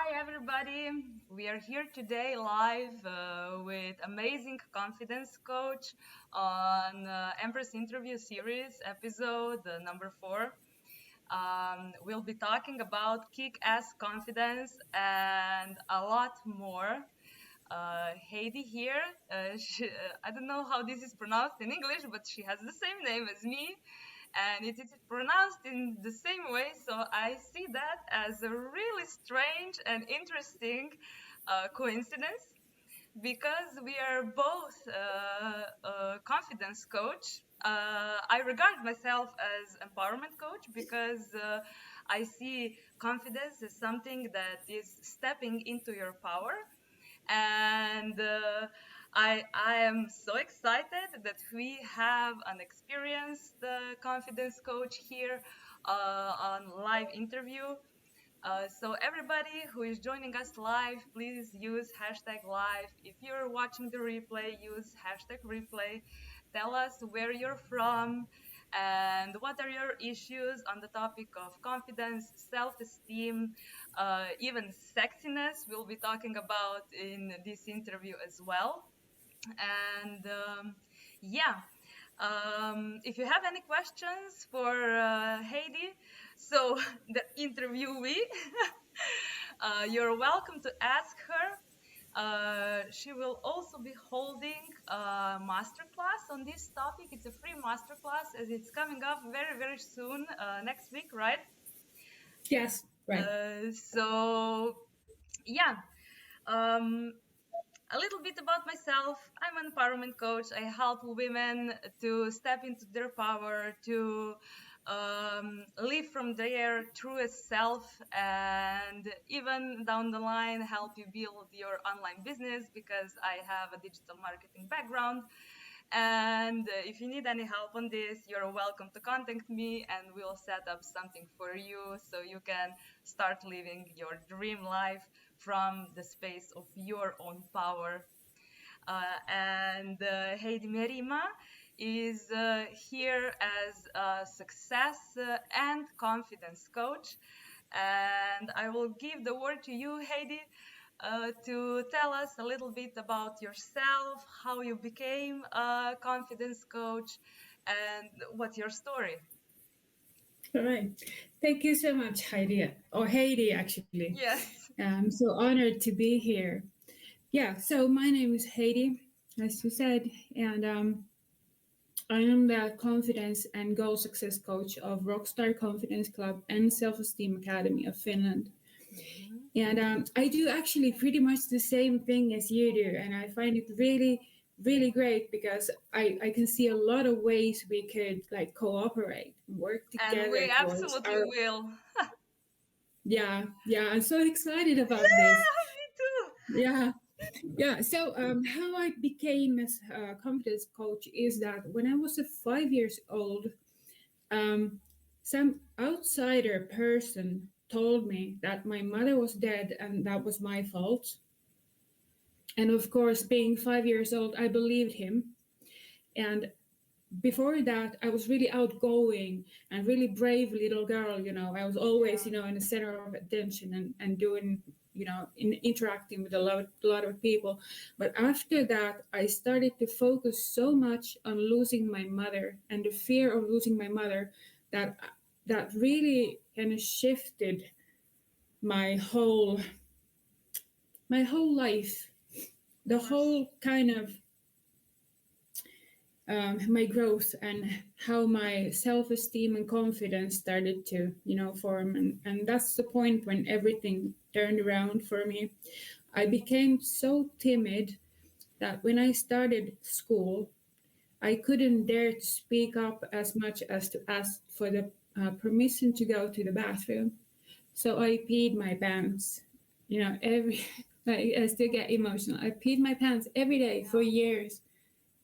Hi, everybody. We are here today live with amazing confidence coach on Empress Interview Series, episode number 4. We'll be talking about kick-ass confidence and a lot more. Heidi here. I don't know how this is pronounced in English, but she has the same name as me, and it is pronounced in the same way. So I see that as a really strange and interesting coincidence because we are both a confidence coach. I regard myself as empowerment coach because I see confidence as something that is stepping into your power, and I am so excited that we have an experienced confidence coach here on live interview. So everybody who is joining us live, please use hashtag live. If you're watching the replay, use hashtag replay. Tell us where you're from and what are your issues on the topic of confidence, self-esteem, even sexiness. We'll be talking about in this interview as well. And yeah, if you have any questions for Heidi, so the interviewee, you're welcome to ask her. She will also be holding a masterclass on this topic. It's a free masterclass as it's coming up very, very soon, next week, right? Yes, right. So, yeah. Um, a little bit about myself. I'm an empowerment coach. I help women to step into their power, to live from their truest self, and even down the line help you build your online business because I have a digital marketing background. And if you need any help on this, you're welcome to contact me and we'll set up something for you so you can start living your dream life from the space of your own power. And Heidi Merima is here as a success and confidence coach. And I will give the word to you, Heidi, to tell us a little bit about yourself, how you became a confidence coach, and what's your story. All right. Thank you so much, Heidi. Or Heidi, actually. Yes. I'm so honored to be here. Yeah, so my name is Heidi, as you said, and I am the confidence and goal success coach of Rockstar Confidence Club and Self Esteem Academy of Finland. And I do actually pretty much the same thing as you do, and I find it really great because I can see a lot of ways we could like cooperate, work And together we towards absolutely our will. yeah. I'm so excited about this. Yeah, me too. Yeah. So how I became a confidence coach is that when I was 5 years old, um, some outsider person told me that my mother was dead and that was my fault. And of course, being 5 years old, I believed him. And before that, I was really outgoing and really brave little girl. I was always, Yeah. in the center of attention and doing, interacting with a lot of people. But after that, I started to focus so much on losing my mother and the fear of losing my mother that that really kind of shifted my whole life, Of the course. whole kind of my growth and how my self-esteem and confidence started to form, and that's the point when everything turned around for me. I became so timid that when I started school I couldn't dare to speak up as much as to ask for the permission to go to the bathroom. So I peed my pants, every I still get emotional. I peed my pants every day for Yeah. years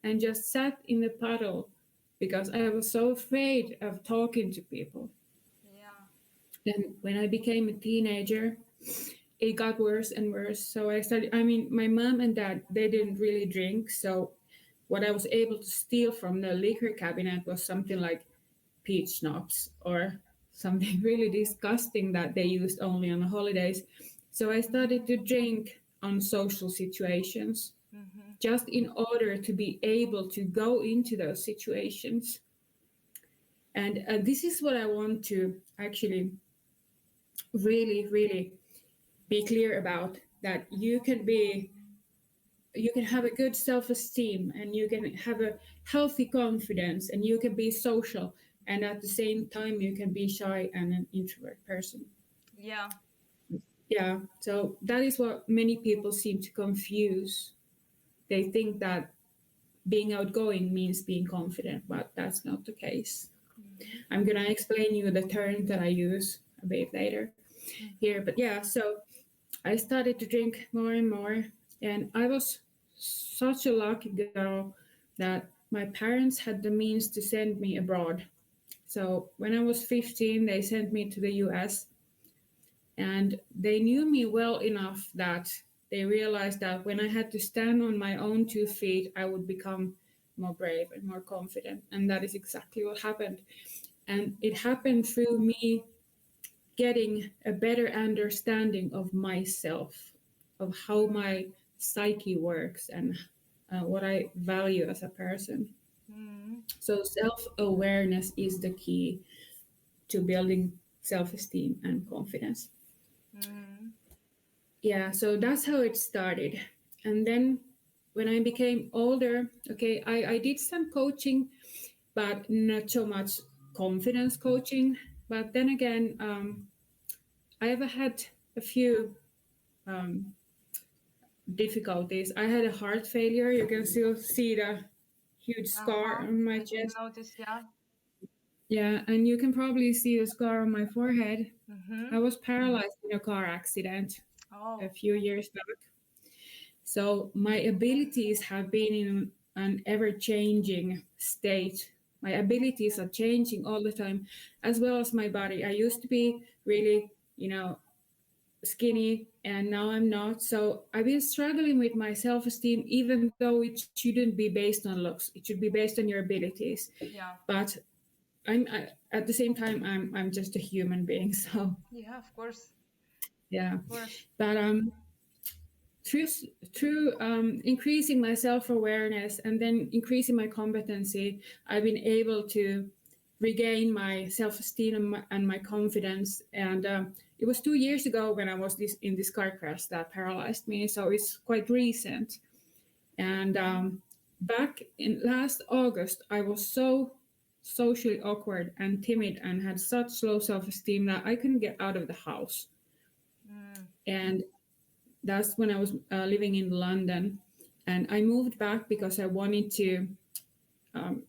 and just sat in the puddle because I was so afraid of talking to people. Yeah. Then, when I became a teenager, it got worse and worse. So I mean, my mom and dad, they didn't really drink. So, what I was able to steal from the liquor cabinet was something like peach schnapps or something really disgusting that they used only on the holidays. So I started to drink on social situations Mm-hmm. just in order to be able to go into those situations. And this is what I want to actually really, really be clear about, that you can have a good self-esteem and you can have a healthy confidence and you can be social, and at the same time you can be shy and an introvert person. Yeah. Yeah, so that is what many people seem to confuse. They think that being outgoing means being confident, but that's not the case. Mm-hmm. I'm gonna explain you the term that I use a bit later Mm-hmm. here. But yeah, so I started to drink more and more, and I was such a lucky girl that my parents had the means to send me abroad. So when I was 15, they sent me to the US, and they knew me well enough that they realized that when I had to stand on my own 2 feet, I would become more brave and more confident. And that is exactly what happened. And it happened through me getting a better understanding of myself, of how my psyche works, and what I value as a person. Mm-hmm. So, self awareness is the key to building self esteem and confidence. Mm-hmm. Yeah, so that's how it started. And then when I became older, okay, I did some coaching, but not so much confidence coaching. But then again, I've had a few um, difficulties. I had a heart failure. You can still see the huge scar Uh-huh. on my I did chest. notice, yeah. Yeah, and you can probably see a scar on my forehead. Mm-hmm. I was paralyzed in a car accident a Oh. few years back. So my abilities have been in an ever changing state. My abilities are changing all the time, as well as my body. I used to be really, skinny, and now I'm not. So I've been struggling with my self esteem, even though it shouldn't be based on looks. It should be based on your abilities. Yeah. But at the same time, I'm just a human being. So Yeah, of course. yeah, Of course. but through through increasing my self awareness and then increasing my competency, I've been able to regain my self esteem and my confidence. And it was 2 years ago when I was in this car crash that paralyzed me, so it's quite recent. And Mm-hmm. back in last August, I was so socially awkward and timid and had such low self esteem that I couldn't get out of the house. Mm. And that's when I was living in London. And I moved back because I wanted to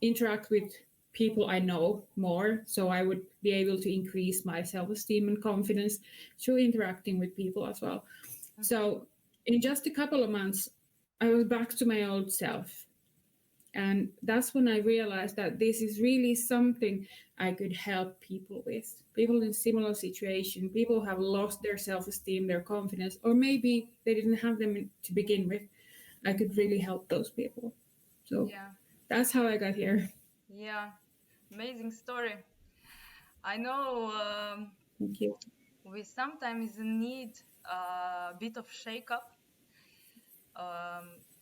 interact with people I know more. So I would be able to increase my self esteem and confidence through interacting with people as well. Mm-hmm. So in just a couple of months, I was back to my old self. And that's when I realized that this is really something I could help people with. People in similar situation, people who have lost their self-esteem, their confidence, or maybe they didn't have them to begin with. I could really help those people. So Yeah. that's how I got here. Yeah. Amazing story. I know Thank you. we sometimes need a bit of shake up.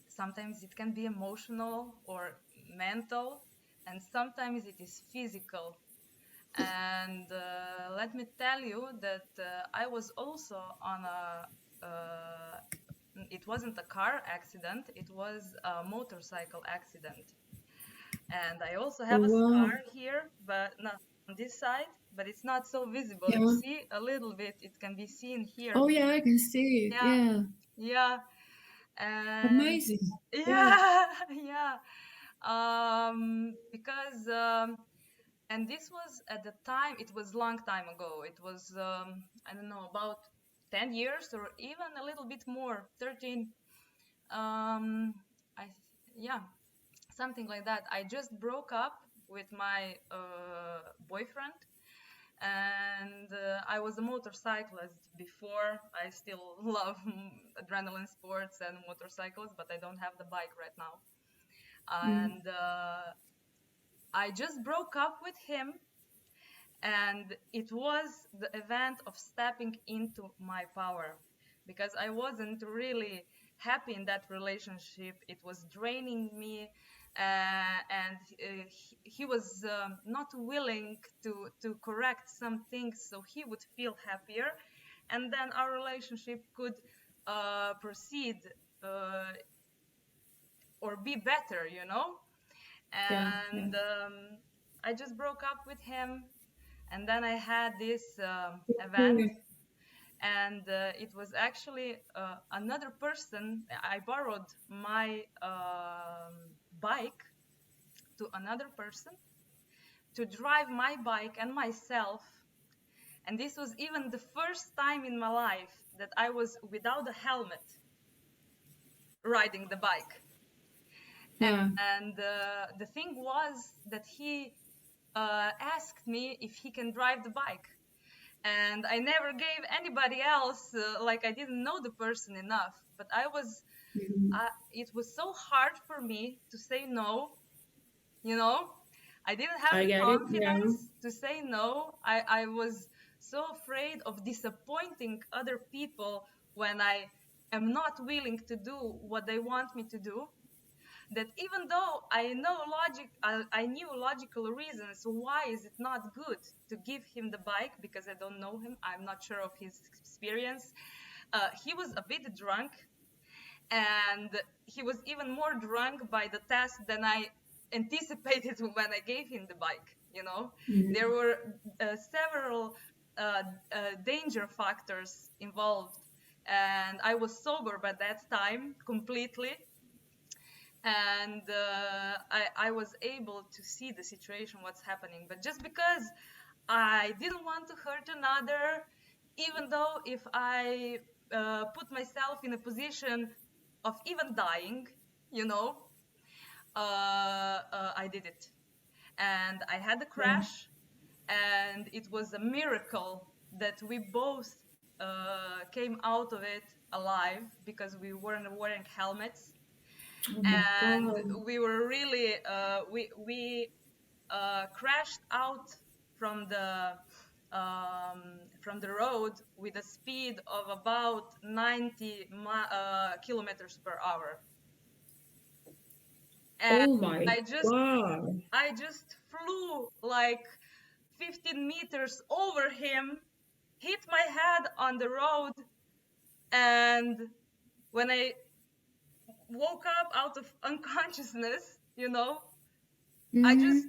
Sometimes it can be emotional or mental, and sometimes it is physical. And let me tell you that I was also on it wasn't a car accident, it was a motorcycle accident. And I also Oh have a scar wow. here, but not on this side, but it's not so visible. You Yeah. see a little bit, it can be seen here. Oh yeah, I can see. Yeah, Yeah. yeah. And Amazing. Yeah. yeah, yeah. Because and this was at the time, it was long time ago. It was I don't know, about 10 years or even a little bit more, 13. Um, I yeah, something like that. I just broke up with my boyfriend, and I was a motorcyclist before. I still love adrenaline sports and motorcycles, but I don't have the bike right now. Mm. And I just broke up with him, and it was the event of stepping into my power. because I wasn't really happy in that relationship. It was draining me, and he was not willing to correct some things so he would feel happier, and then our relationship could proceed uh, or be better, you know. Yeah. Yeah. And I just broke up with him, and then I had this event, Okay. and it was actually another person. I borrowed my bike to another person to drive my bike and myself, and this was even the first time in my life that I was without a helmet riding the bike. Yeah. And the thing was that he asked me if he can drive the bike, and I never gave anybody else, like I didn't know the person enough, but Mhm. it was so hard for me to say no, you know. I didn't have I the get it. Yeah. confidence to say no. I was so afraid of disappointing other people when I am not willing to do what they want me to do, that even though I knew logical reasons why is it not good to give him the bike, because I don't know him, I'm not sure of his experience. He was a bit drunk, and he was even more drunk by the task than I anticipated when I gave him the bike, you know. There Mhm. were several danger factors involved, and I was sober by that time completely, and I was able to see the situation, what's happening. But just because I didn't want to hurt another, even though if I put myself in a position of even dying, you know, I did it. And I had a Yeah. crash, and it was a miracle that we both came out of it alive, because we weren't wearing helmets, Oh my and God. we were really we crashed out from the from the road with a speed of about 90 kilometers per hour, and Oh my i just God. I just flew like 15 meters over him, hit my head on the road, and when I woke up out of unconsciousness, you know, I just Mm-hmm.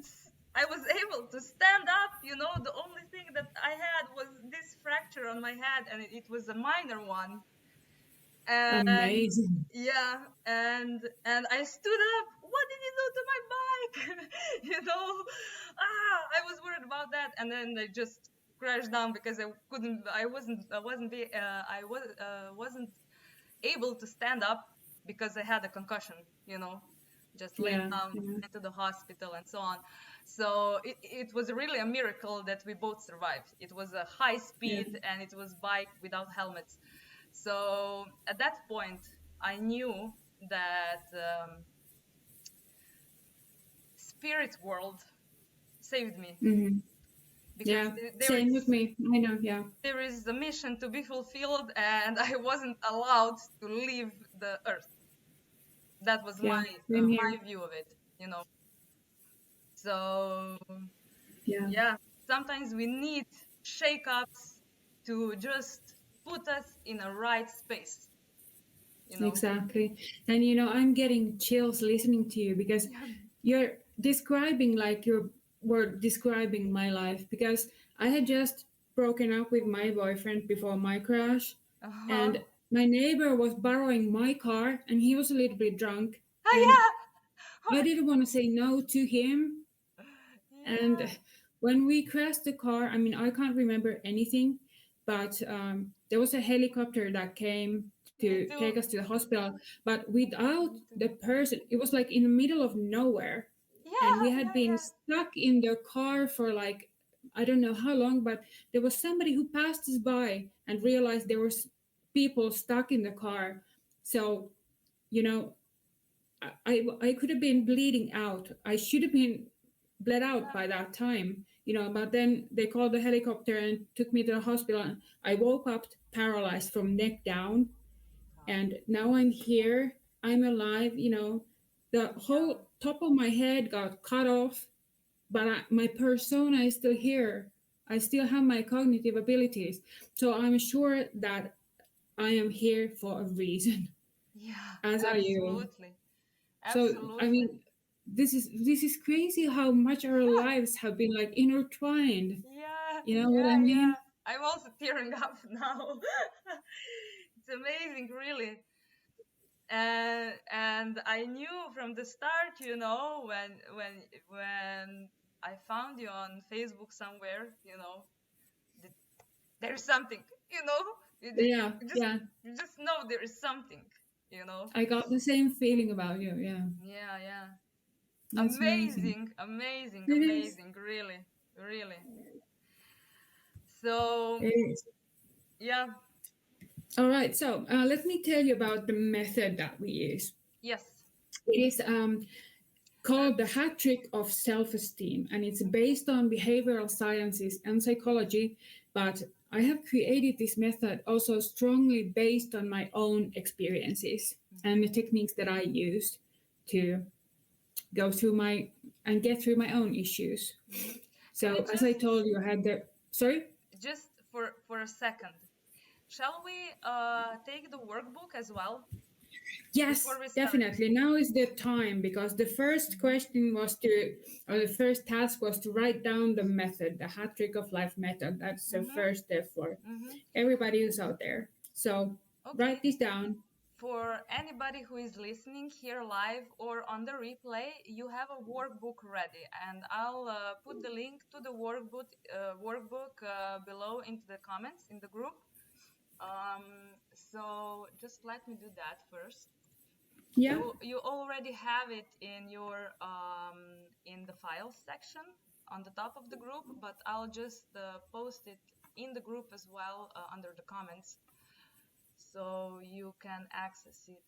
I was able to stand up. You know, the only thing that I had was this fracture on my head, and it was a minor one. And Amazing. yeah, and I stood up. What did you do to my bike? You know, I was worried about that, and then I just crashed down because I couldn't. I wasn't able to stand up because I had a concussion, you know, just laid Yeah. down, Yeah. went to the hospital and so on. So it was really a miracle that we both survived. It was a high Yeah. speed, and it was bike without helmets. So at that point, I knew that spirit world saved me, Mm-hmm. because Yeah. Same with me. I know. Yeah. there is a mission to be fulfilled, and I wasn't allowed to leave the earth. That was Yeah. Same here. my view of it, you know. So Yeah. yeah, sometimes we need shake-ups to just put us in a right space, you know. Exactly. And I'm getting chills listening to you because Yeah. you're describing like you were describing my life because I had just broken up with my boyfriend before my crash, Uh-huh. and my neighbor was borrowing my car and he was a little bit drunk, Oh and yeah. I didn't want to say no to him. And Yeah. when we crashed the car, I mean, I can't remember anything, but there was a helicopter that came Me to take too. us to the hospital. But without Me too. the person, it was like in the middle of nowhere. And Yeah, we had yeah, been yeah. stuck in the car for like, I don't know how long, but there was somebody who passed us by and realized there was people stuck in the car. So, you know, I could have been bleeding out. I should have been bled out by that time. But then they called the helicopter and took me to the hospital. I woke up paralyzed from neck down, Wow. and now I'm here. I'm alive. The Yeah. whole top of my head got cut off, but my persona is still here. I still have my cognitive abilities. So I'm sure that I am here for a reason, Yeah. as are you. Absolutely. So I Absolutely. mean, this is crazy how much our lives have been like intertwined. Yeah. You know what I Yeah. Yeah. mean? I'm also tearing up now. It's amazing, really. And I knew from the start, when I found you on Facebook somewhere, that there's something, you know, you just Yeah, you just yeah. you just know there is something, you know. I got the same feeling about you. Yeah, Yeah, yeah. that's amazing. Amazing, amazing, It is. amazing, really, really. So, It is. yeah, All right. So let me tell you about the method that we use. yes. It is Uh, called the Hat Trick of Self-Esteem, and it's mhm, based on behavioral sciences and psychology. But I have created this method also strongly based on my own experiences and the mhm, techniques that I used to go through my and get through my own issues. mhm. Can we So as I just told you, I had the sorry. for a second, shall we take the workbook as well before Yes, we start? definitely. Now is the time because the first Mhm, question was to, or the first task was to write down the method, the hat trick of life method. That's the mhm, first step for mhm. everybody who's out there. So Okay. write this down. For anybody who is listening here live or on the replay, you have a workbook ready, and I'll put the link to the workbook below into the comments in the group. So just let me do that first. Yeah, You already have it in your in the files section on the top of the group, but I'll just post it in the group as well under the comments, so you can access it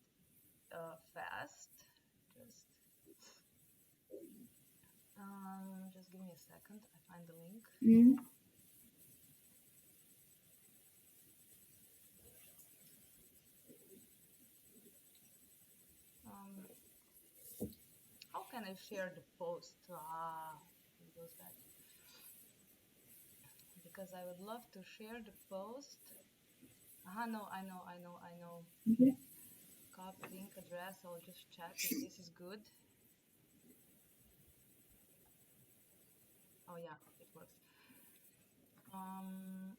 fast. Just just give me a second. I find the link. mm, Um, how can I share the post? Here goes that. Because I would love to share the post. No, I know. yeah. Copy link address. I'll just check if this is good. Oh yeah, it works. Um,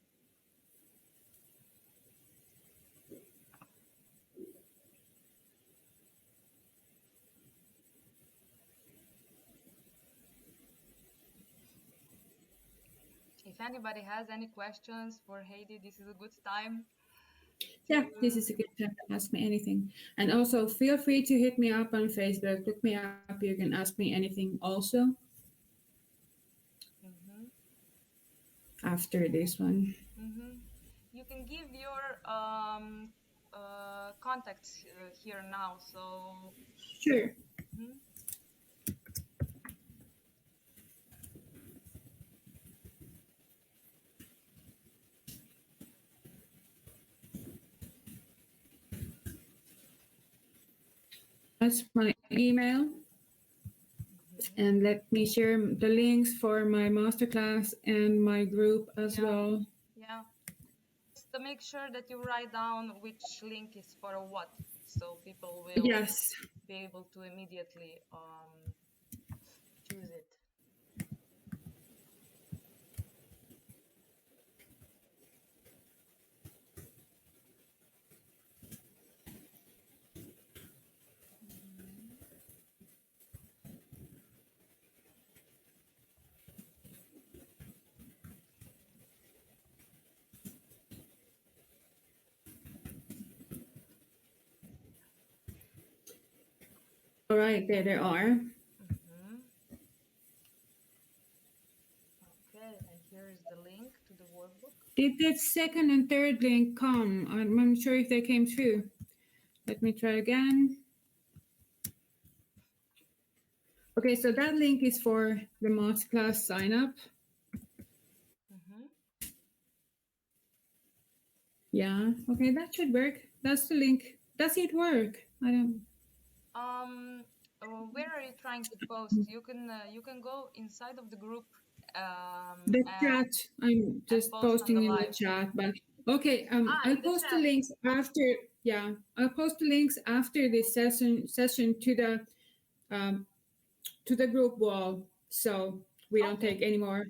if anybody has any questions for Heidi, this is a good time Yeah, this to. is a good time to ask me anything. And also feel free to hit me up on Facebook. Look me up. You can ask me anything also Mhm, after this one. mhm. You can give your contacts here now. So. Sure. Mhm. That's my email. Mhm. And let me share the links for my masterclass and my group as Yeah, well. yeah. Just to make sure that you write down which link is for what, so people will Yes. be able to immediately choose it. Mhm. All right, there they are. Mhm. Okay, and here is the link to the workbook. Did that second and third link come? I'm not sure if they came through. Let me try again. Okay, so that link is for the masterclass sign up. Yeah. Okay, that should work. That's the link. Does it work? I don't. Um, where are you trying to post? You can go inside of the group The chat. and I'm just post on the posting in the live. chat, but okay. Ah, I'll in the post the chat. links after. Yeah, I'll post the links after this session um, to the group wall, so we don't Okay. take any more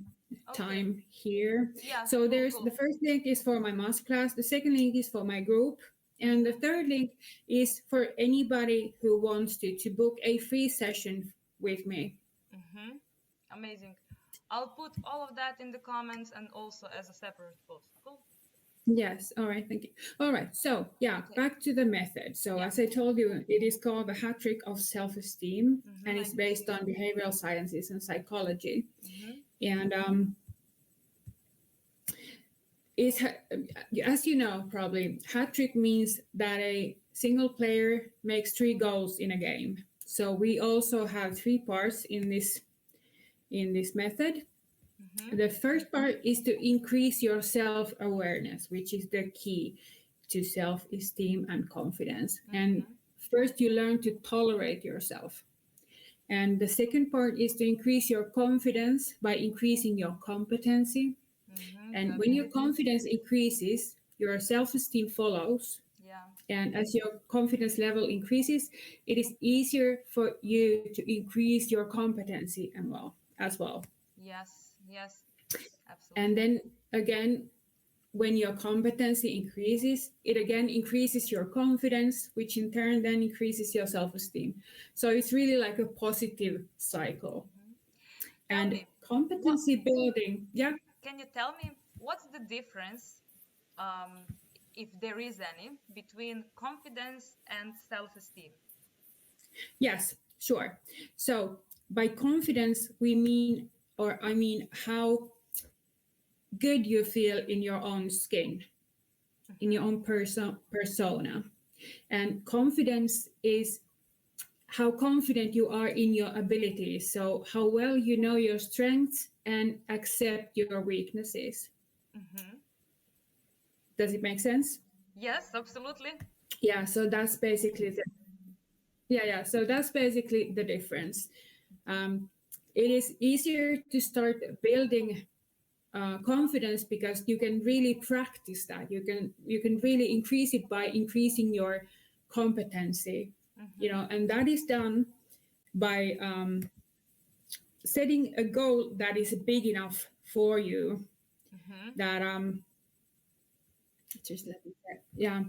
Okay. time here. Yeah. So Cool. there's the Cool. first link is for my masterclass. The second link is for my group. And the Mhm. third link is for anybody who wants to book a free session with me. Mhm. Amazing. I'll put all of that in the comments and also as a separate post. Cool. Yes, all right, thank you. All right, so yeah, Okay. back to the method. So, Yeah. as I told you, it is called the Hat Trick of Self-Esteem, and I it's can based see. on behavioral sciences and psychology. Mhm. And is as you know probably, hat trick means that a single player makes three goals in a game. So we also have three parts in this method. Mhm. The first part is to increase your self-awareness, which is the key to self-esteem and confidence. And Mhm. first you learn to tolerate yourself. And the second part is to increase your confidence by increasing your competency. And Got when it. your confidence increases, your self esteem follows. Yeah. And as your confidence level increases, it is easier for you to increase your competency and well as well. Yes. Yes. And Absolutely. then again, when your competency increases, it again increases your confidence, which in turn then increases your self esteem. So it's really like a positive cycle. Mhm. Tell And me, what competency building, yeah, can you tell me what's the difference, um, if there is any, between confidence and self-esteem? yes, sure. So by confidence, we mean, or I mean, how good you feel in your own skin, in your Mm-hmm. own persona. And confidence is how confident you are in your abilities. So how well you know your strengths and accept your weaknesses. Mm-hmm. Does it make sense? Yes, absolutely. Yeah. So that's basically the yeah. So that's basically the difference. Um, it is easier to start building confidence because you can really practice that. You can really increase it by increasing your competency. You Mm-hmm. know, and that is done by setting a goal that is big enough for you. Mm-hmm. That just let me check. Yeah,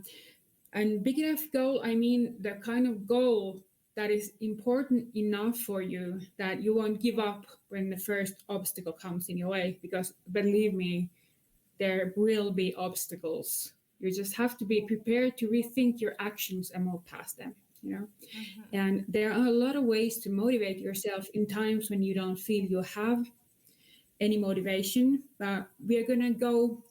and big enough goal, I mean the kind of goal that is important enough for you that you won't give up when the first obstacle comes in your way. Because believe me, there will be obstacles. You just have to be prepared to rethink your actions and move past them, you know? Mm-hmm. And there are a lot of ways to motivate yourself in times when you don't feel you have any motivation. But we are going to go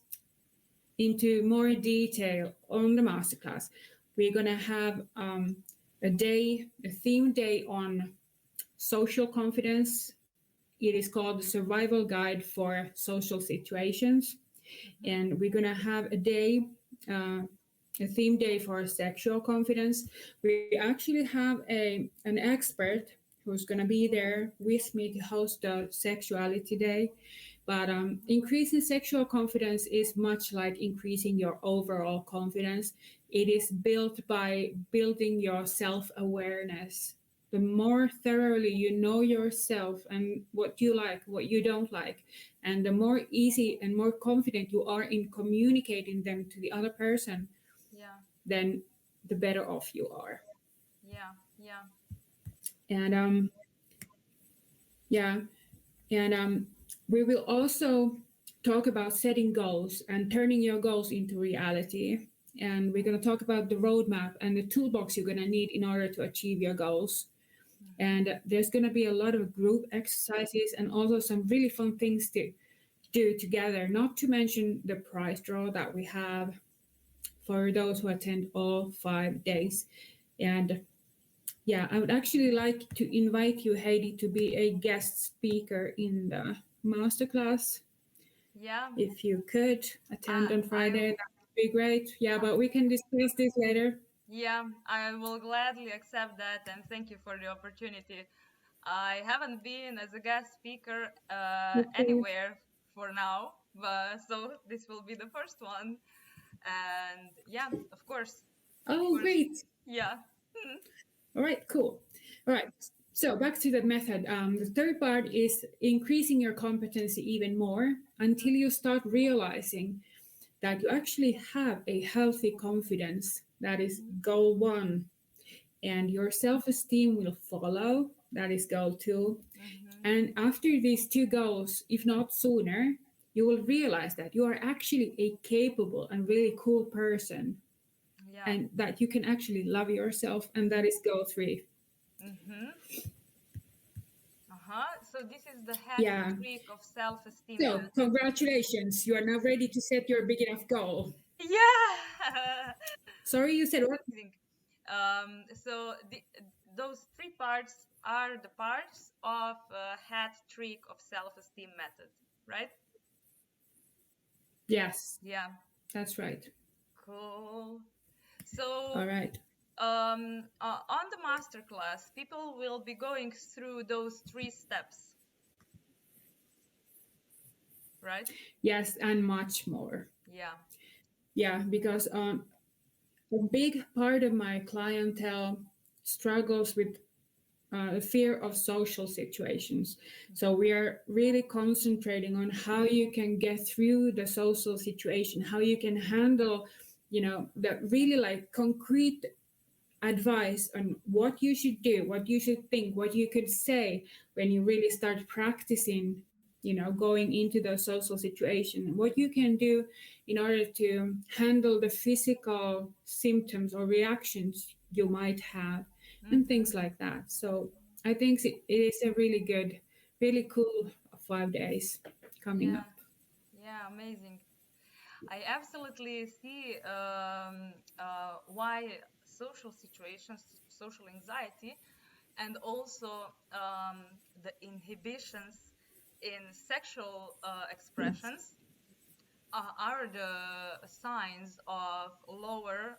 into more detail on the masterclass. We're going to have a theme day on social confidence. It is called the Survival Guide for Social Situations. Mm-hmm. And we're gonna have uh, a theme day for sexual confidence. We actually have an expert who's gonna be there with me to host the sexuality day. But increasing sexual confidence is much like increasing your overall confidence. It is built by building your self awareness. The more thoroughly you know yourself and what you like, what you don't like, and the more easy and more confident you are in communicating them to the other person, Yeah. then the better off you are. Yeah. Yeah. And yeah, and we will also talk about setting goals and turning your goals into reality. And we're going to talk about the roadmap and the toolbox you're going to need in order to achieve your goals. Mm-hmm. And there's going to be a lot of group exercises and also some really fun things to do together, not to mention the prize draw that we have for those who attend all 5 days. And yeah, I would actually like to invite you, Heidi, to be a guest speaker in the masterclass. Yeah. If you could attend on I'm Friday. be great. Yeah, but we can discuss this later. Yeah, I will gladly accept that, and thank you for the opportunity. I haven't been as a guest speaker Okay. anywhere for now, but so this will be the first one. And yeah, of Oh, course, great. yeah. All right, cool. All right. So back to the method. The third part is increasing your competency even more until you start realizing that you actually have a healthy confidence. That is Mm-hmm. goal one. And your self esteem will follow. That is goal two. Mm-hmm. And after these two goals, if not sooner, you will realize that you are actually a capable and really cool person Yeah. and that you can actually love yourself. And that is goal three. Mm-hmm. Uh-huh. So this is the hat Yeah. trick of self-esteem So, method. congratulations. You are now ready to set your big enough goal. Yeah. Sorry, you said what? Amazing. So those three parts are the parts of hat trick of self-esteem method, right? Yes, Yeah. that's right. Cool. So All right. on the masterclass, people will be going through those three steps, right? Yes, and much more. Yeah. Yeah, because a big part of my clientele struggles with fear of social situations. So we are really concentrating on how you can get through the social situation, how you can handle, the really like concrete advice on what you should do, what you should think, what you could say when you really start practicing, going into the social situation, what you can do in order to handle the physical symptoms or reactions you might have, and Mm-hmm. things like that. So I think it is a really good, really cool 5 days coming Yeah. up. Yeah. Amazing. I absolutely see why social situations, social anxiety, and also the inhibitions in sexual Yes, expressions are the signs of lower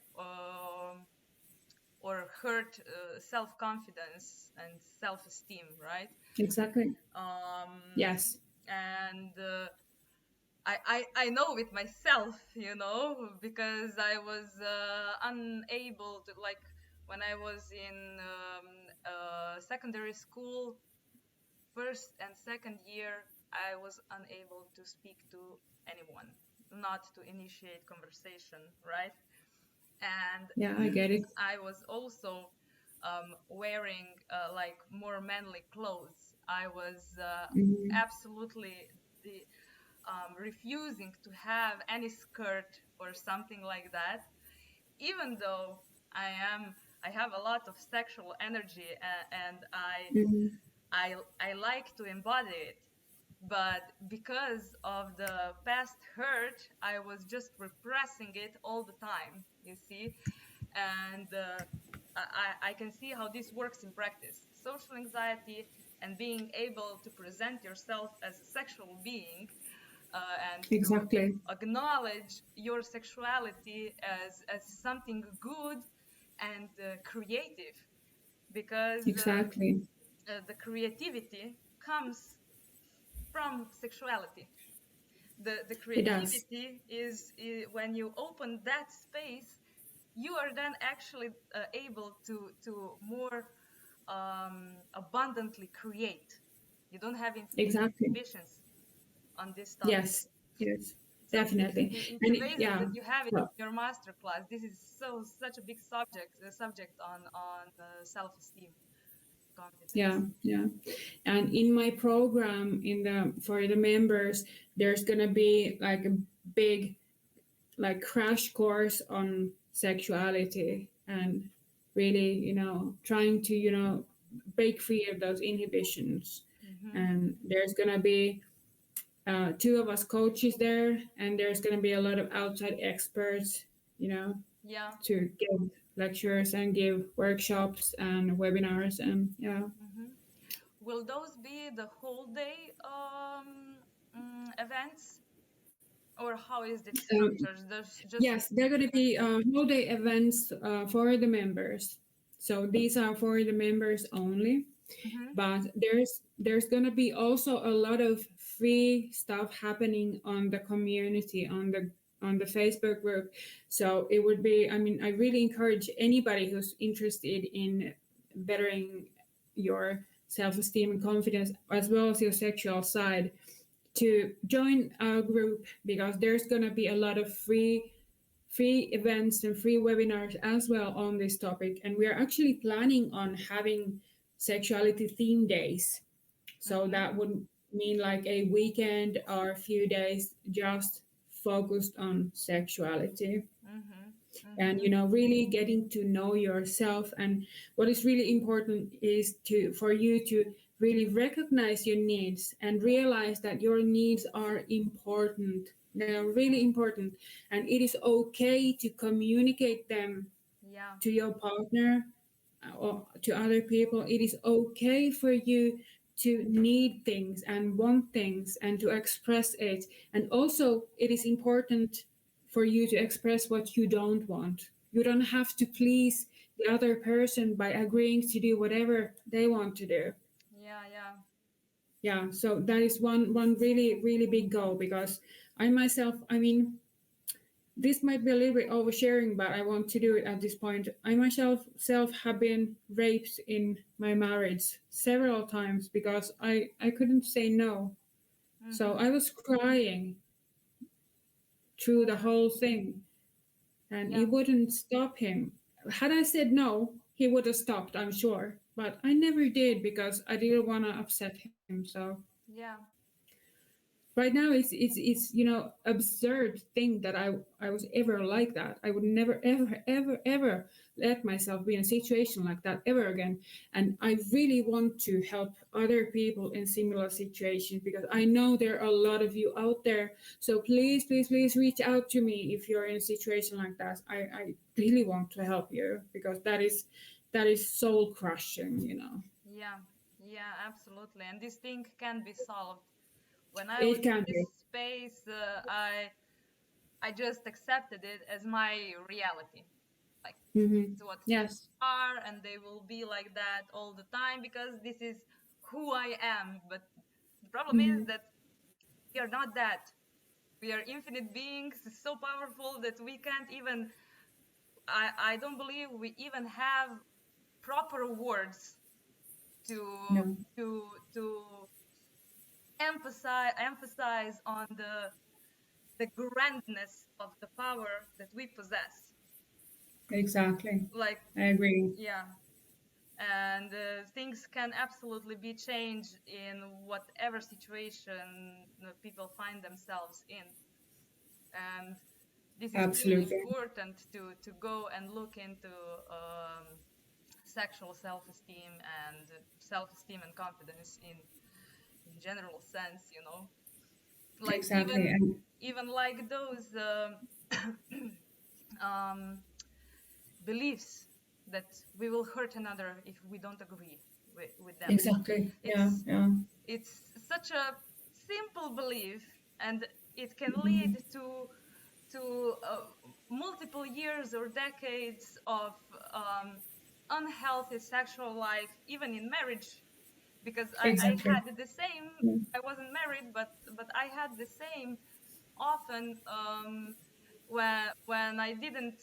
or hurt self-confidence and self-esteem, right? exactly. Um, Yes. and I know it myself, because I was unable to, like, when I was in secondary school, first and second year, I was unable to speak to anyone, not to initiate conversation, right? And Yeah, I get since it. I was also wearing like more manly clothes, I was Mhm. absolutely the refusing to have any skirt or something like that, even though I am I have a lot of sexual energy, and Mhm. I like to embody it. But because of the past hurt, I was just repressing it all the time, you see. And I can see how this works in practice. Social anxiety and being able to present yourself as a sexual being, and to Exactly. acknowledge your sexuality as something good and creative, because Exactly. the creativity comes from sexuality. The It does. creativity is when you open that space, you are then actually able to more abundantly create. You don't have Exactly. inhibitions on this topic. Yes. Yes. So Definitely. it's And amazing that yeah. you have it So, in your masterclass. This is such a big subject on self-esteem, yeah. confidence. Yeah. And in my program, in the for the members, there's gonna be like a big like crash course on sexuality and really, trying to, break free of those inhibitions. Hmm. And there's gonna be two of us coaches there, and there's gonna be a lot of outside experts, you know, Yeah. to give lectures and give workshops and webinars, and yeah. Hmm. Will those be the whole day events, Or how is it Um, structured? There's just yes, they're going to be holiday events for the members. So these are for the members only. mm-hmm, But there's going to be also a lot of free stuff happening on the community on the Facebook group. So it would be, I mean, I really encourage anybody who's interested in bettering your self-esteem and confidence as well as your sexual side to join our group, because there's going to be a lot of free events and free webinars as well on this topic. And we are actually planning on having sexuality theme days. So mm-hmm, that would mean like a weekend or a few days just focused on sexuality. mm-hmm, And mm-hmm. really getting to know yourself. And what is really important is to for you to really recognize your needs and realize that your needs are important. They're really important, and it is okay to communicate them Yeah, to your partner or to other people. It is okay for you to need things and want things and to express it. And also, it is important for you to express what you don't want. You don't have to please the other person by agreeing to do whatever they want to do. yeah, yeah. Yeah, so that is one really really big goal, because I myself, I mean, this might be a little bit oversharing, but I want to do it at this point. I myself self have been raped in my marriage several times because I couldn't say no. So Mm-hmm. I was crying through the whole thing, and Yeah, it wouldn't stop him. Had I said no, he would have stopped, I'm sure. But I never did because I didn't want to upset him. So yeah, right now it's absurd thing that I was ever like that. I would never ever let myself be in a situation like that ever again. And I really want to help other people in similar situations, because I know there are a lot of you out there. So please reach out to me if you're in a situation like that. I really want to help you, because that is soul crushing. yeah, yeah, absolutely. And this thing can be solved. When I was It in can this be. space, I just accepted it as my reality. Like, Hmm. it's what things Yes. are, and they will be like that all the time because this is who I am. But the problem is Hmm. that we are not that. We are infinite beings, so powerful that we can't even. I don't believe we even have proper words to No. to emphasize on the grandness of the power that we possess. Exactly. Like, I agree. yeah, and things can absolutely be changed in whatever situation people find themselves in. And this is really Absolutely. important to go and look into sexual self-esteem and self-esteem and confidence in general sense. Like, Exactly. And even like those um, beliefs that we will hurt another if we don't agree with them. exactly. Yeah. it's Yeah. it's such a simple belief, and it can Mhm. lead to multiple years or decades of um, unhealthy sexual life, even in marriage. Because I Exactly. had the same. Yeah. I wasn't married, but I had the same often, when I didn't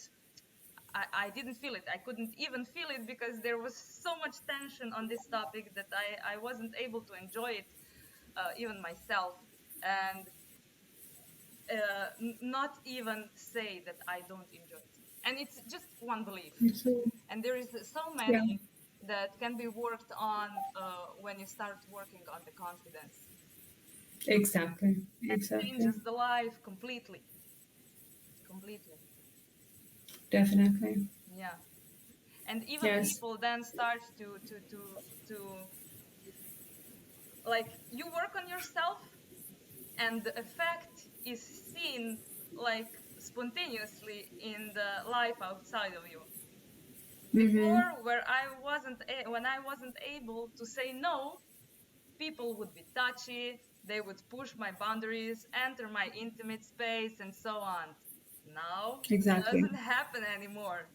feel it. I couldn't even feel it because there was so much tension on this topic that I wasn't able to enjoy it, even myself. And not even say that I don't enjoy it. And it's just one belief. So And there is so yeah. many that can be worked on when you start working on the confidence. Exactly. And Exactly. changes the life completely. Completely. Definitely. Yeah. And even Yes. people then start to like, you work on yourself, and the effect is seen like spontaneously in the life outside of you. Mm-hmm. Before, when I wasn't able to say no, people would be touchy, They would push my boundaries, enter my intimate space, and so on. Now Exactly. doesn't happen anymore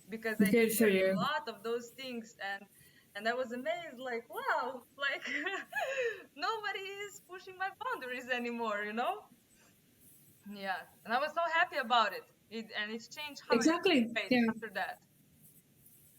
because I Good for hear a you. lot of those things, and I was amazed, like, wow, like nobody is pushing my boundaries anymore, you know? Yeah, and I was so happy about it. And it's changed how I Exactly. communicate Yeah. after that.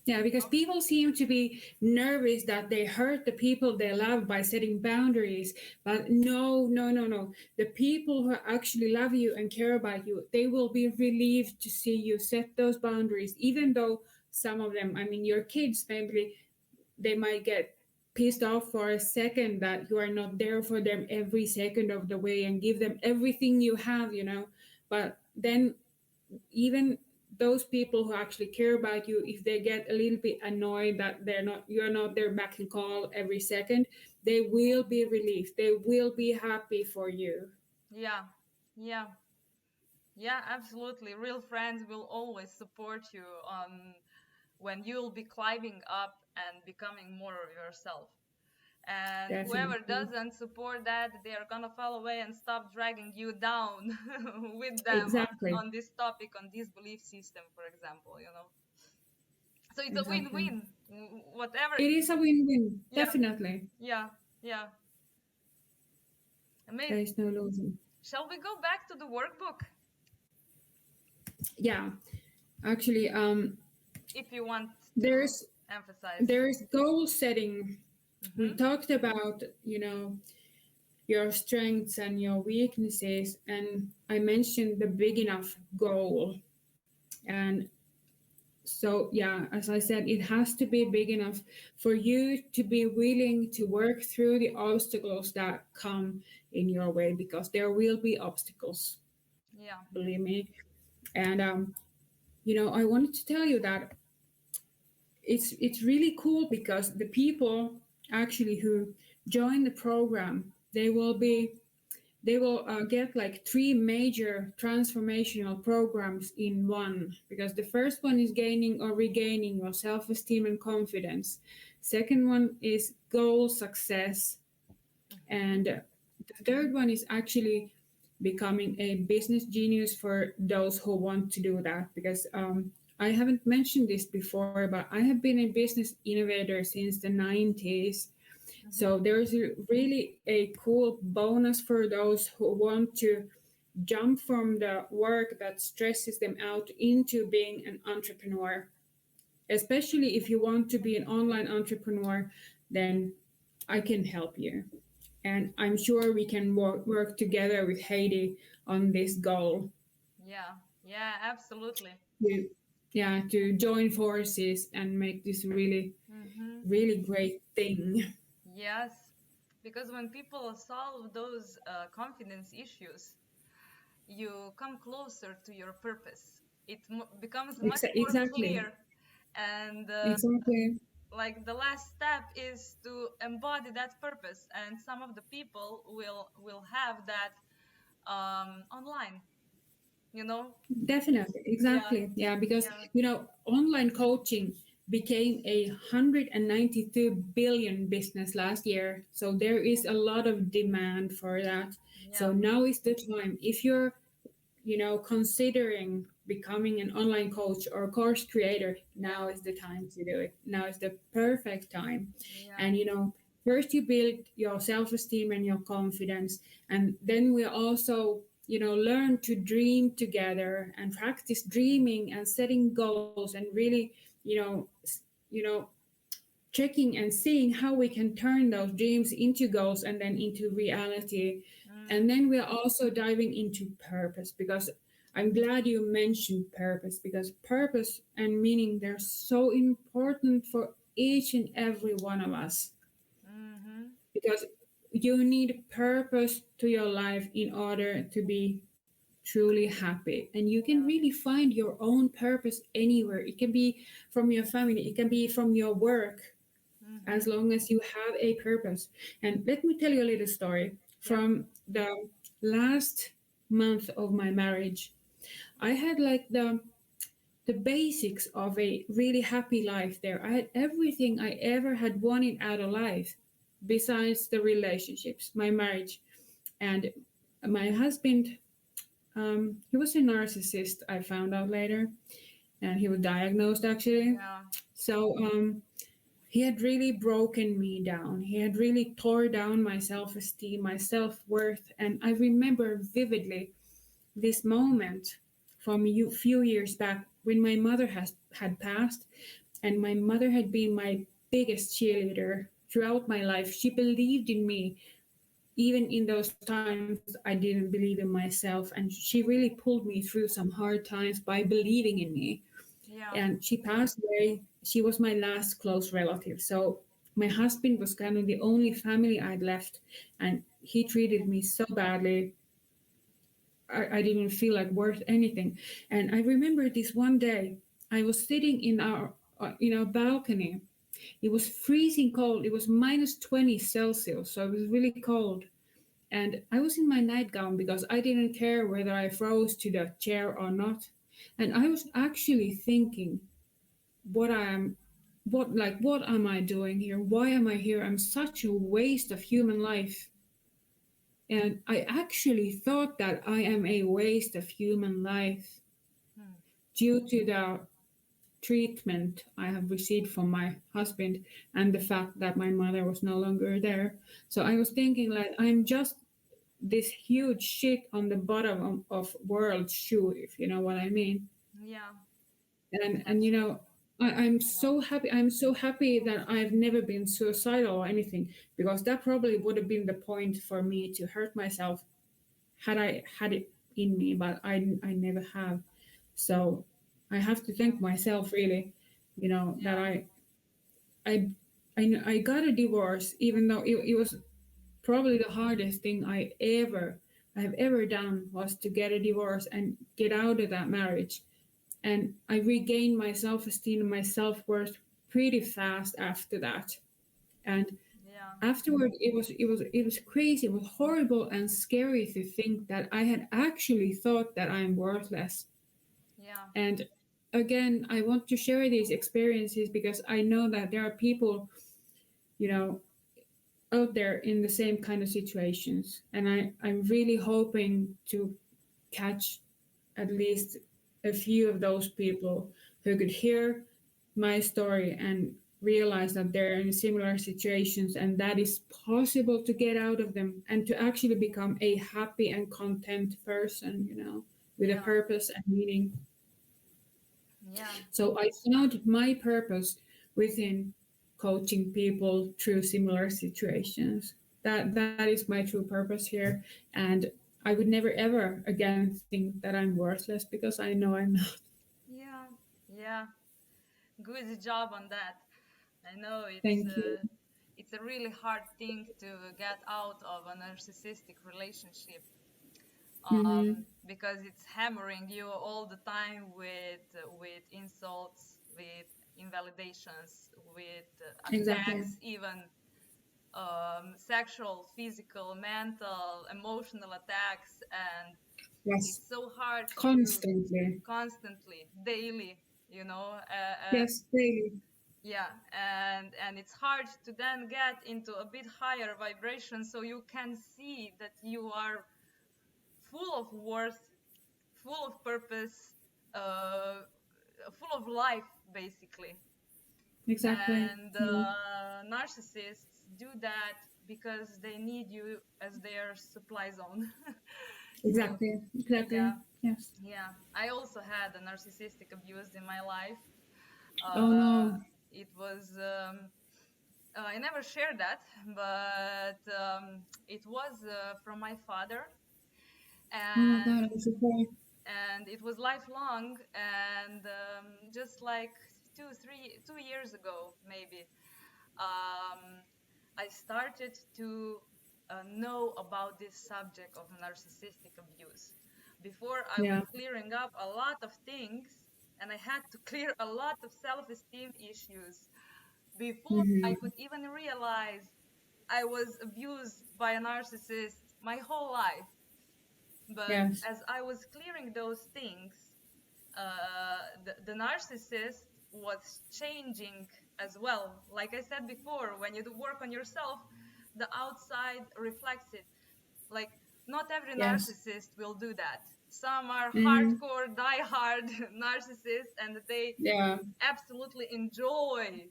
Yeah, because people seem to be nervous that they hurt the people they love by setting boundaries. But no, no, no, no. The people who actually love you and care about you, they will be relieved to see you set those boundaries, even though some of them, I mean, your kids, maybe they might get pissed off for a second that you are not there for them every second of the way and give them everything you have, you know. But then even those people who actually care about you, if they get a little bit annoyed that you're not their back and call every second, they will be relieved, they will be happy for you. Yeah, yeah, yeah, absolutely. Real friends will always support you on when you'll be climbing up and becoming more of yourself. And whoever Definitely. doesn't support that, they are gonna fall away and stop dragging you down with them Exactly. on this topic, on this belief system, for example, you know. So it's a Exactly. win-win. Whatever It you is a do. win-win, Yeah, definitely. yeah, yeah. There Amazing. is no losing. Shall we go back to the workbook Yeah, actually, if you want to there's emphasize? there's goal setting. We Mm-hmm. talked about, you know, your strengths and your weaknesses, and I mentioned the big enough goal. And so, yeah, as I said, it has to be big enough for you to be willing to work through the obstacles that come in your way, because there will be obstacles, Yeah. believe me. And you know, I wanted to tell you that it's really cool because the people actually who join the program, they will get like three major transformational programs in one, because the first one is gaining or regaining your self-esteem and confidence. Second one is goal success, Mm-hmm. and the third one is actually becoming a business genius for those who want to do that. Because I haven't mentioned this before, but I have been a business innovator since the 90s. So Mm-hmm. there's really a cool bonus for those who want to jump from the work that stresses them out into being an entrepreneur. Especially if you want to be an online entrepreneur, then I can help you. And I'm sure we can work together with Heidi on this goal Yeah. Yeah, absolutely. to, yeah, to join forces and make this really, Mm-hmm. really great thing. Yes. Because when people solve those confidence issues, you come closer to your purpose. It becomes much more Exactly. clear. And Exactly. like the last step is to embody that purpose. And some of the people will have that online, you know? Definitely, Yeah. exactly. Yeah, because Yeah. you know, online coaching became a 192 billion business last year. So there is a lot of demand for that. So Yeah. now is the time. If you're, you know, considering becoming an online coach or course creator, now Yeah. is the time to do it. Now is the perfect time. Yeah. And you know, first you build your self-esteem and your confidence, and then we also, you know, learn to dream together and practice dreaming and setting goals and really, you know, you know, checking and seeing how we can turn those dreams into goals and then into reality. And Mm, then we're also diving into purpose, because I'm glad you mentioned purpose, because purpose and meaning, they're so important for each and every one of us. mm-hmm. Because you need purpose to your life in order to be truly happy. And you can Yeah. really find your own purpose anywhere. It can be from your family, it can be from your work, as Mm-hmm. long as you have a purpose. And let me tell you a little story Yeah. from the last month of my marriage. I had like the basics of a really happy life there. I had everything I ever had wanted out of life, besides the relationships, my marriage. And my husband, he was a narcissist, I found out later, and he was diagnosed actually. Yeah. So he had really broken me down. He had really tore down my self esteem, my self worth. And I remember vividly this moment from a few years back when my mother had passed, and my mother had been my biggest cheerleader throughout my life. She believed in me even in those times I didn't believe in myself, and she really pulled me through some hard times by believing in me. Yeah. And she passed away. She was my last close relative. So my husband was kind of the only family I'd left, and he treated me so badly. I didn't feel like worth anything. And I remember this one day, I was sitting in our balcony. It was freezing cold. It was minus 20 Celsius, so it was really cold. And I was in my nightgown because I didn't care whether I froze to the chair or not. And I was actually thinking, what I am, what am I doing here? Why am I here? I'm such a waste of human life. And I actually thought that I am a waste of human life Hmm. due to the treatment I have received from my husband and the fact that my mother was no longer there. So I was thinking like I'm just this huge shit on the bottom of world's shoe, if you know what I mean. Yeah. And you know, Absolutely. I'm I know. so happy. I'm so happy that I've never been suicidal or anything, because that probably would have been the point for me to hurt myself had I had it in me, but I never have. So I have to Yeah. thank myself really, you know, that Yeah. I I got a divorce, even though it was probably the hardest thing I have ever done was to get a divorce and get out of that marriage. And I regained my self-esteem and my self-worth pretty fast after that. And Yeah. afterward it was crazy. It was horrible and scary to think that I had actually thought that I'm worthless. Yeah. And again, I want to share these experiences because I know that there are people, you know, out there in the same kind of situations. And I'm really hoping to catch at least a few of those people who could hear my story and realize that they're in similar situations and that it's possible to get out of them and to actually become a happy and content person, you know, with a Yeah. purpose and meaning. Yeah. So I found my purpose within coaching people through similar situations. That is my true purpose here, and I would never ever again think that I'm worthless because I know I'm not. Yeah. Yeah. Good job on that. I know Thank you. it's a really hard thing to get out of a narcissistic relationship, Mm-hmm. because it's hammering you all the time with insults, with invalidations, with Exactly. attacks, even sexual, physical, mental, emotional attacks, and Yes. it's so hard to Constantly. constantly, daily, you know, Yes, daily. yeah, and it's hard to then get into a bit higher vibration so you can see that you are full of worth, full of purpose, uh, full of life, basically. Exactly. And Yeah. narcissists do that because they need you as their supply zone. So Exactly. Exactly. yeah, Yes. yeah. I also had a narcissistic abuse in my life. Oh Uh, no. it was I never shared that, but it was from my father, Oh my God, and I'm so sorry. it was lifelong. And just like 2 years ago, maybe, um, I started to know about this subject of narcissistic abuse. Before, I was Yeah. clearing up a lot of things, and I had to clear a lot of self-esteem issues before I Mm-hmm. could even realize I was abused by a narcissist my whole life. But Yes. as I was clearing those things, the narcissist was changing as well. Like I said before, when you do work on yourself, the outside reflects it. Like Not every Yes. narcissist will do that. Some are Mm-hmm. hardcore, die-hard narcissists, and they Yeah. absolutely enjoy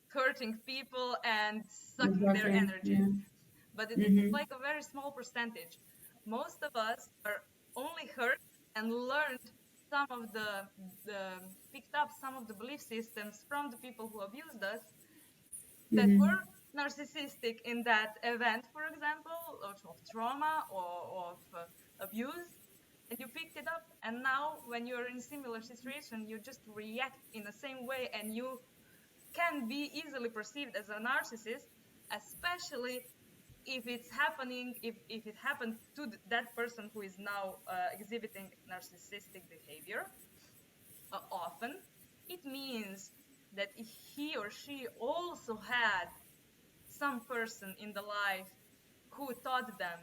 hurting people and sucking their Exactly. energy. Yeah. But this is Mm-hmm. like a very small percentage. Most of us are only hurt and learned some of the picked up some of the belief systems from the people who abused us that Mm-hmm. were narcissistic in that event, for example, of trauma or of abuse, and you picked it up. And now, when you're in similar situation, you just react in the same way, and you can be easily perceived as a narcissist, especially if it's happening, if it happened to that person who is now exhibiting narcissistic behavior often. It means that he or she also had some person in the life who taught them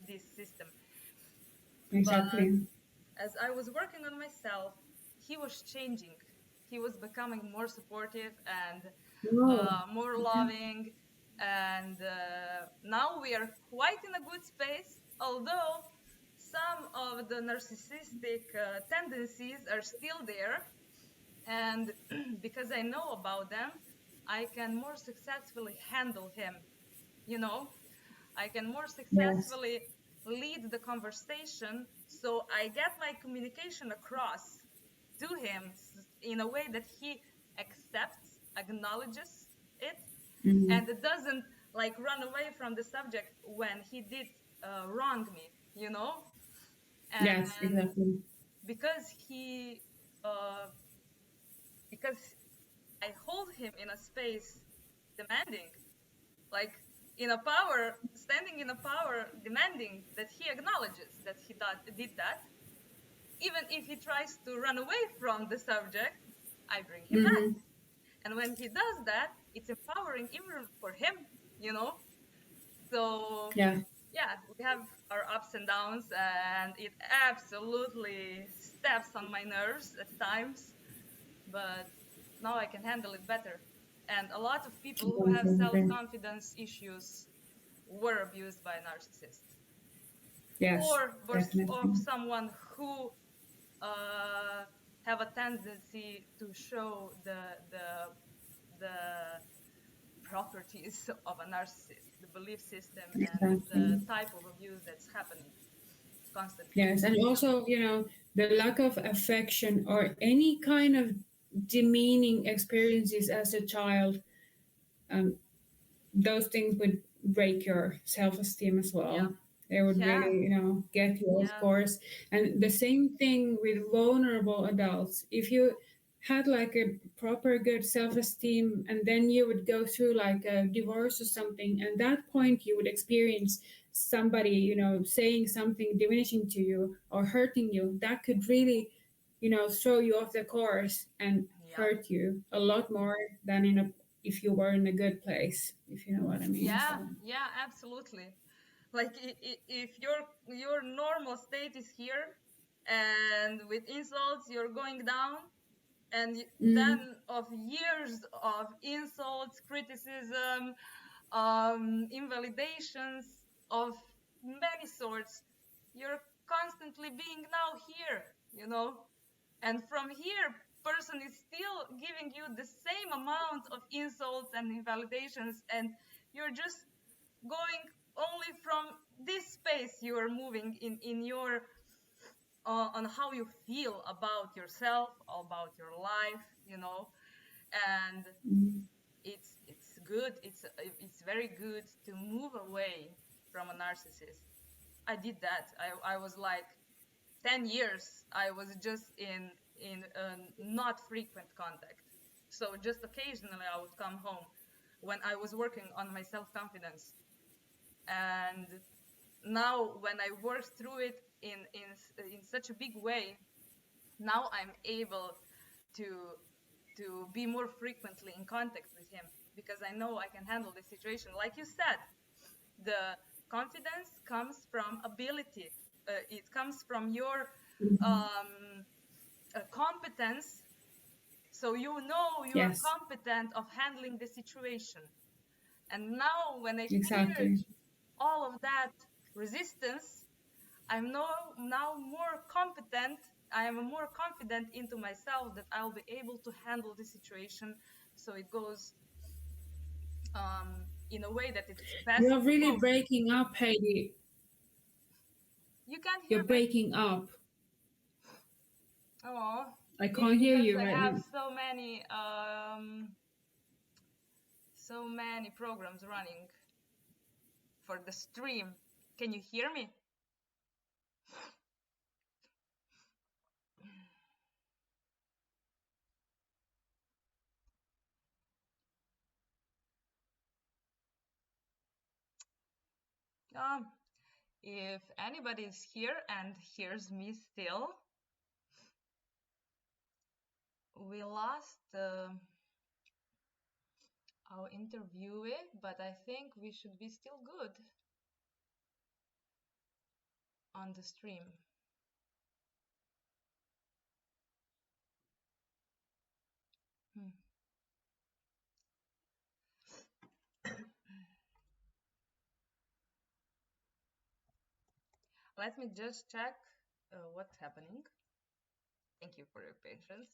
this system. But Exactly. as I was working on myself, he was changing. He was becoming more supportive and Oh. more Okay. loving. And now we are quite in a good space, although some of the narcissistic tendencies are still there. And because I know about them, I can more successfully handle him, you know? I can more Yes. successfully lead the conversation, so I get my communication across to him in a way that he accepts, acknowledges it, Mm-hmm. and it doesn't like run away from the subject when he did wrong me, you know? Yes. And Exactly. because he, uh, because I hold him in a space demanding, like in a power, standing in a power, demanding that he acknowledges that he did that. Even if he tries to run away from the subject, I bring him back. Mm-hmm. And when he does that, it's empowering even for him, you know? So, Yeah. yeah, we have our ups and downs, and it absolutely steps on my nerves at times, but now I can handle it better. And a lot of people who have self Exactly. confidence issues were abused by a narcissist, Yes. of Definitely. someone who uh, have a tendency to show the properties of a narcissist, the belief system and the Exactly. type of abuse that's happening constantly. Yes, and also, the lack of affection or any kind of demeaning experiences as a child, um, those things would break your self-esteem as Yeah, well. They would yeah, really, get you off yeah, course. And the same thing with vulnerable adults. If you had like a proper good self-esteem and then you would go through like a divorce or something, and that point you would experience somebody, saying something diminishing to you or hurting you, that could really, throw you off the course and yeah. hurt you a lot more than if you were in a good place, if you know what I mean. So, Yeah, yeah, absolutely. Like if your normal state is here, and with insults you're going down, and then mm, of years of insults, criticism, invalidations of many sorts, you're constantly being now here, you know, and from here person is still giving you the same amount of insults and invalidations, and you're just going only from this space you are moving in your on how you feel about yourself, about your life, you know. And mm, it's good, it's very good to move away from a narcissist. I did that. I was like 10 years I was just in not frequent contact, so just occasionally I would come home when I was working on my self-confidence. And now when I worked through it in such a big way, now I'm able to be more frequently in contact with him, because I know I can handle the situation. Like you said, the confidence comes from ability. It comes from your mhm. um, competence. So you know you are Yes, competent of handling the situation. And now when I cleared exactly. all of that resistance, I'm now more competent. I am more confident into myself that I'll be able to handle the situation, so it goes in a way that it's best You're for really both. breaking up, Heidi. You can't You're hear me? breaking up. Oh, I maybe can't hear because you I right have now. so many programs running for the stream. Can you hear me? Um, if anybody is here and hears me still, we lost our interviewee, but I think we should be still good on the stream. Hmm. Let me just check what's happening. Thank you for your patience.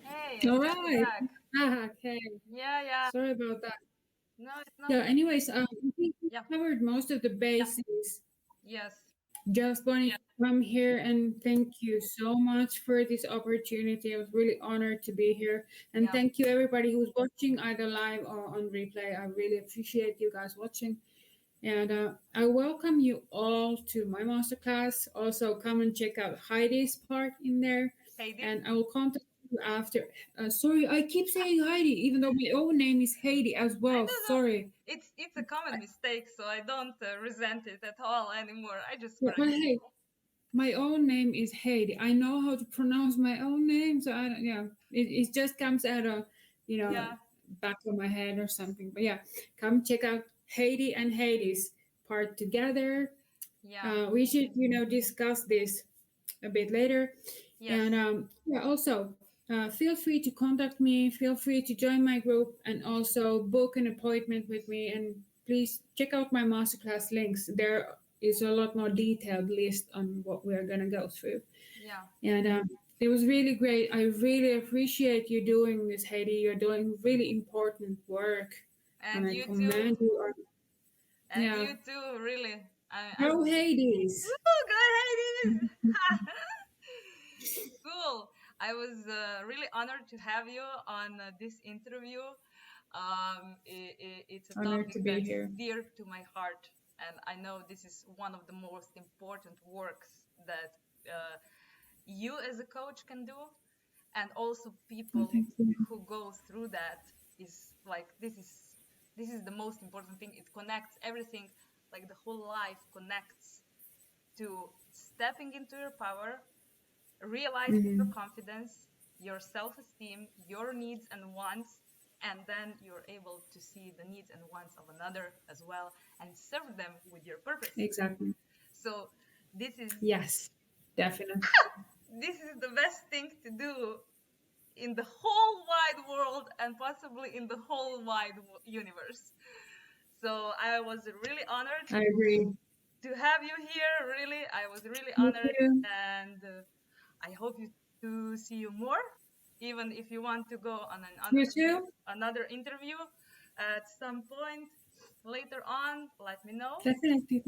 Hey, I All got you right. back. Ah, okay. Yeah, yeah. Sorry about that. No, it's not. Yeah, anyways, I think we Yeah, covered most of the basics. yes, Just wanted to come here and thank you so much for this opportunity. I was really honored to be here. And yeah. thank you, everybody who's watching either live or on replay. I really appreciate you guys watching. And I welcome you all to my masterclass. Also, come and check out Heidi's part in there. Heidi. And I will contact you after. Sorry, I keep saying Heidi, even though my own name is Heidi as I well. don't know. Sorry. It's a common mistake, so I don't resent it at all anymore. I just But correct it. hey, my own name is Heidi. I know how to pronounce my own name, so I don't, yeah, it just comes out of, Yeah, back of my head or something. But yeah, come check out Heidi and Heidi's part together. yeah, We should, discuss this a bit later. And yes, yeah, also feel free to contact me. Feel free to join my group and also book an appointment with me. And please check out my masterclass links. There is a lot more detailed list on what we are going to go through. yeah. And it was really great. I really appreciate you doing this, Heidi. You're doing really important work. And And I you too. commend you on, And yeah. you too, really. Go I'm Hades! Woo, go Hades! Cool. I was really honored to have you on this interview. It's a Honored topic to be that's here. dear to my heart, and I know this is one of the most important works that uh, you as a coach can do, and also Oh, people thank you. who go through that is like this is the most important thing. It connects everything, like the whole life connects to stepping into your power, realizing your Mhm. confidence, your self-esteem, your needs and wants, and then you're able to see the needs and wants of another as well and serve them with your purpose. Exactly. So this is Yes, definitely. this is the best thing to do in the whole wide world and possibly in the whole wide universe. So I was really honored I agree. to have you here. Really, I was really Me honored, too. and I hope to see you more even if you want to go on You too? another interview at some point later on, let me know. Definitely.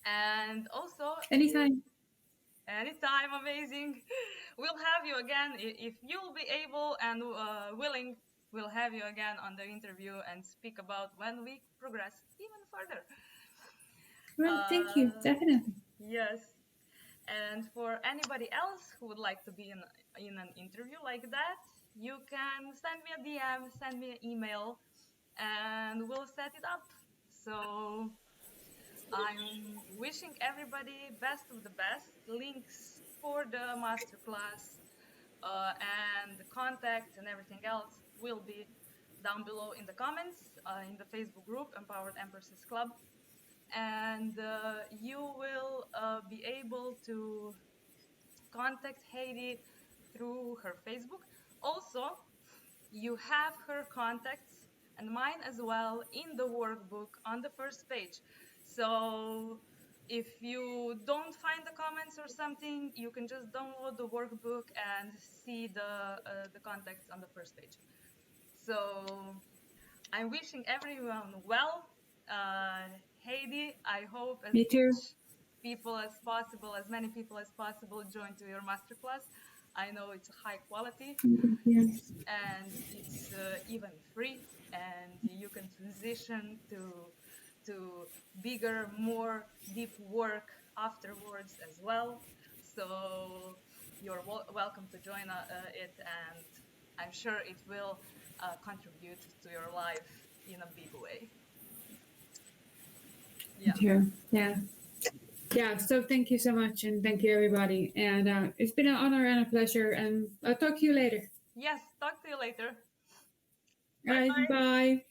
And also, Anytime. anytime, amazing. We'll have you again if you'll be able and willing. We'll have you again on the interview and speak about when we progress even further. Well, thank you. Definitely. Yes. And for anybody else who would like to be in an interview like that, you can send me a DM, send me an email, and we'll set it up. So I'm wishing everybody best of the best. Links for the masterclass and the contacts and everything else will be down below in the comments in the Facebook group Empowered Empresses Club. And you will be able to contact Heidi through her Facebook. Also, you have her contacts and mine as well in the workbook on the first page. So if you don't find the comments or something, you can just download the workbook and see the contacts on the first page. So I'm wishing everyone well. Heidi, I hope as Me too. people as possible, as many people as possible join to your masterclass. I know it's high quality Thank you. and it's even free, and you can transition to bigger, more deep work afterwards as well. So you're welcome to join it, and I'm sure it will contribute to your life in a big way. Me Yeah. too. Yeah. Yeah, so thank you so much, and thank you everybody. And it's been an honor and a pleasure, and I'll talk to you later. Yes, talk to you later. All Bye right, bye. bye.